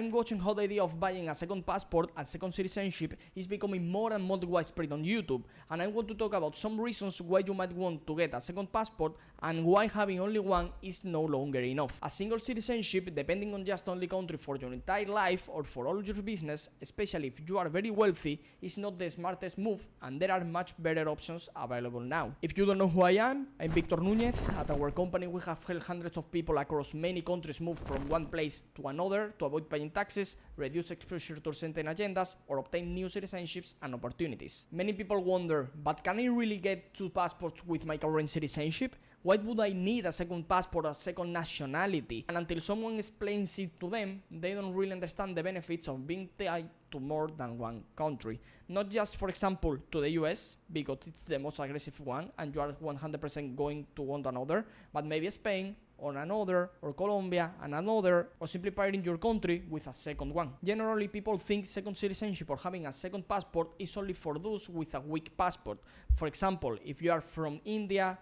I'm watching how the idea of buying a second passport and second citizenship is becoming more and more widespread on YouTube, and I want to talk about some reasons why you might want to get a second passport and why having only one is no longer enough. A single citizenship, depending on just only country for your entire life or for all your business, especially if you are very wealthy, is not the smartest move, and there are much better options available now. If you don't know who I am Victor Nuñez. At our company we have helped hundreds of people across many countries move from one place to another to avoid paying taxes, reduce exposure to certain agendas, or obtain new citizenships and opportunities. Many people wonder, but can I really get two passports with my current citizenship? Why would I need a second passport, a second nationality? And until someone explains it to them, they don't really understand the benefits of being tied to more than one country. Not just, for example, to the US, because it's the most aggressive one and you are 100% going to want another, but maybe Spain, or another, or Colombia, and another, or simply pairing your country with a second one. Generally, people think second citizenship or having a second passport is only for those with a weak passport. For example, if you are from India,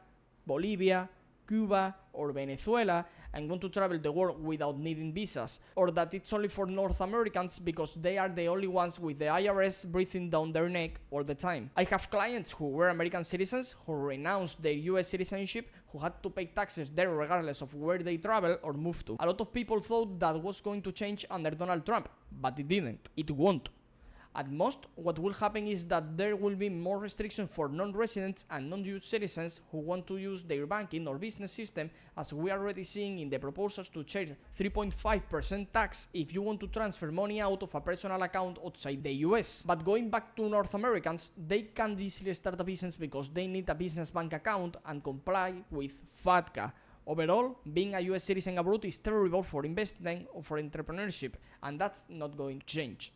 Bolivia, Cuba, or Venezuela and want to travel the world without needing visas, or that it's only for North Americans because they are the only ones with the IRS breathing down their neck all the time. I have clients who were American citizens who renounced their US citizenship, who had to pay taxes there regardless of where they travel or move to. A lot of people thought that was going to change under Donald Trump, but it didn't. It won't. At most, what will happen is that there will be more restrictions for non-residents and non-US citizens who want to use their banking or business system, as we are already seeing in the proposals to charge 3.5% tax if you want to transfer money out of a personal account outside the US. But going back to North Americans, they can easily start a business because they need a business bank account and comply with FATCA. Overall, being a US citizen abroad is terrible for investing or for entrepreneurship, and that's not going to change.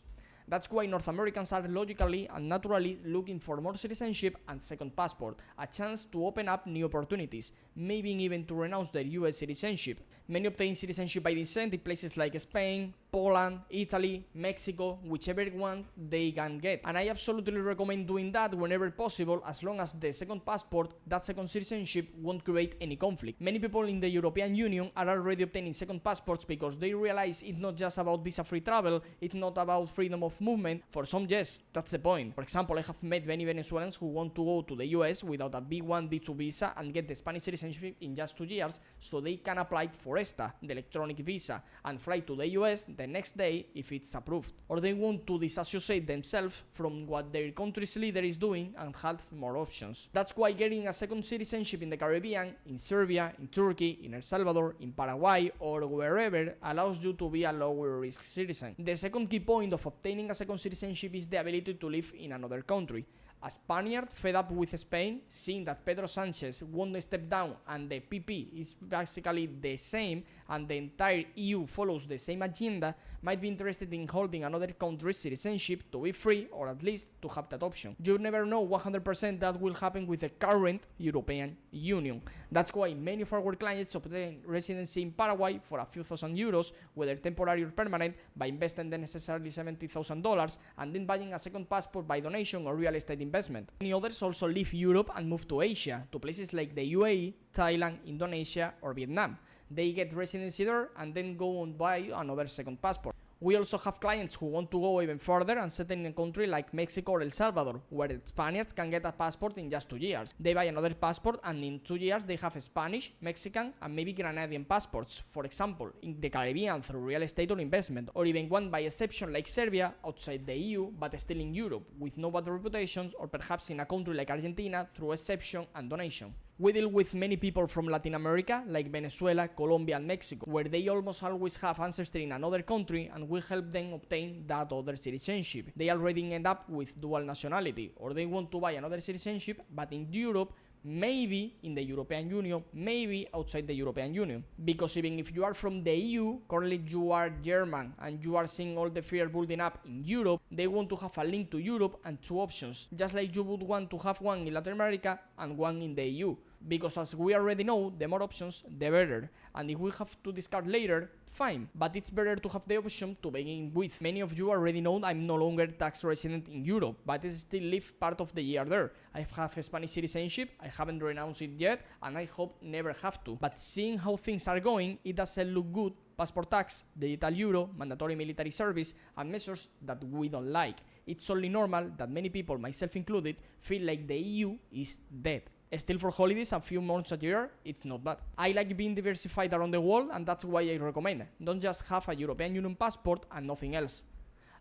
That's why North Americans are logically and naturally looking for more citizenship and second passport, a chance to open up new opportunities, maybe even to renounce their US citizenship. Many obtain citizenship by descent in places like Spain, Poland, Italy, Mexico, whichever one they can get. And I absolutely recommend doing that whenever possible, as long as the second passport, that second citizenship, won't create any conflict. Many people in the European Union are already obtaining second passports because they realize it's not just about visa-free travel, it's not about freedom of movement. For some, yes, that's the point. For example, I have met many Venezuelans who want to go to the US without a B1, B2 visa and get the Spanish citizenship in just 2 years, so they can apply for ESTA, the electronic visa, and fly to the US the next day if it's approved. Or they want to disassociate themselves from what their country's leader is doing and have more options. That's why getting a second citizenship in the Caribbean, in Serbia, in Turkey, in El Salvador, in Paraguay, or wherever allows you to be a lower risk citizen. The second key point of obtaining a second citizenship is the ability to live in another country. A Spaniard fed up with Spain, seeing that Pedro Sanchez won't step down and the PP is basically the same and the entire EU follows the same agenda, might be interested in holding another country's citizenship to be free, or at least to have that option. You never know 100% that will happen with the current European Union. That's why many of our clients obtain residency in Paraguay for a few €1,000, whether temporary or permanent, by investing the necessarily $70,000 and then buying a second passport by donation or real estate investment. Many others also leave Europe and move to Asia, to places like the UAE, Thailand, Indonesia, or Vietnam. They get residency there and then go and buy another second passport. We also have clients who want to go even further and settle in a country like Mexico or El Salvador, where Spaniards can get a passport in just 2 years. They buy another passport and in 2 years they have Spanish, Mexican, and maybe Grenadian passports, for example, in the Caribbean through real estate or investment, or even one by exception like Serbia, outside the EU but still in Europe, with no bad reputations, or perhaps in a country like Argentina through exception and donation. We deal with many people from Latin America, like Venezuela, Colombia, and Mexico, where they almost always have ancestry in another country and will help them obtain that other citizenship. They already end up with dual nationality, or they want to buy another citizenship, but in Europe, maybe in the European Union, maybe outside the European Union. Because even if you are from the EU, currently you are German, and you are seeing all the fear building up in Europe, they want to have a link to Europe and 2 options, just like you would want to have one in Latin America and one in the EU. because as we already know, the more options, the better, and if we have to discard later, fine, but it's better to have the option to begin with. Many of you already know I'm no longer tax resident in Europe, but I still live part of the year there. I have a Spanish citizenship, I haven't renounced it yet, and I hope never have to. But seeing how things are going, it doesn't look good. Passport tax, digital euro, mandatory military service, and measures that we don't like. It's only normal that many people, myself included, feel like the EU is dead. Still, for holidays, a few months a year, it's not bad. I like being diversified around the world, and that's why I recommend. Don't just have a European Union passport and nothing else.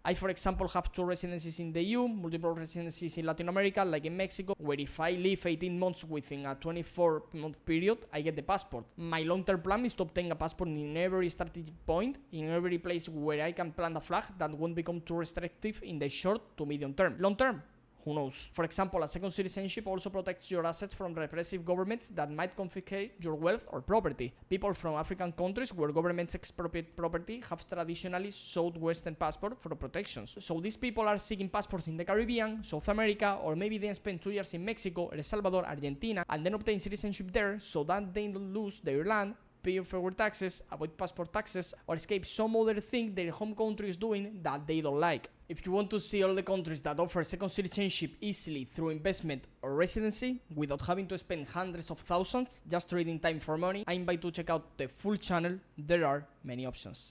I, for example, have 2 residencies in the EU, multiple residencies in Latin America, like in Mexico, where if I live 18 months within a 24-month period, I get the passport. My long-term plan is to obtain a passport in every strategic point, in every place where I can plant a flag that won't become too restrictive in the short to medium term. Long term? Who knows? For example, a second citizenship also protects your assets from repressive governments that might confiscate your wealth or property. People from African countries where governments expropriate property have traditionally sought Western passport for protections. So these people are seeking passports in the Caribbean, South America, or maybe they spend 2 years in Mexico, El Salvador, Argentina, and then obtain citizenship there so that they don't lose their land, pay fewer taxes, avoid passport taxes, or escape some other thing their home country is doing that they don't like. If you want to see all the countries that offer second citizenship easily through investment or residency, without having to spend hundreds of thousands just trading time for money, I invite you to check out the full channel. There are many options.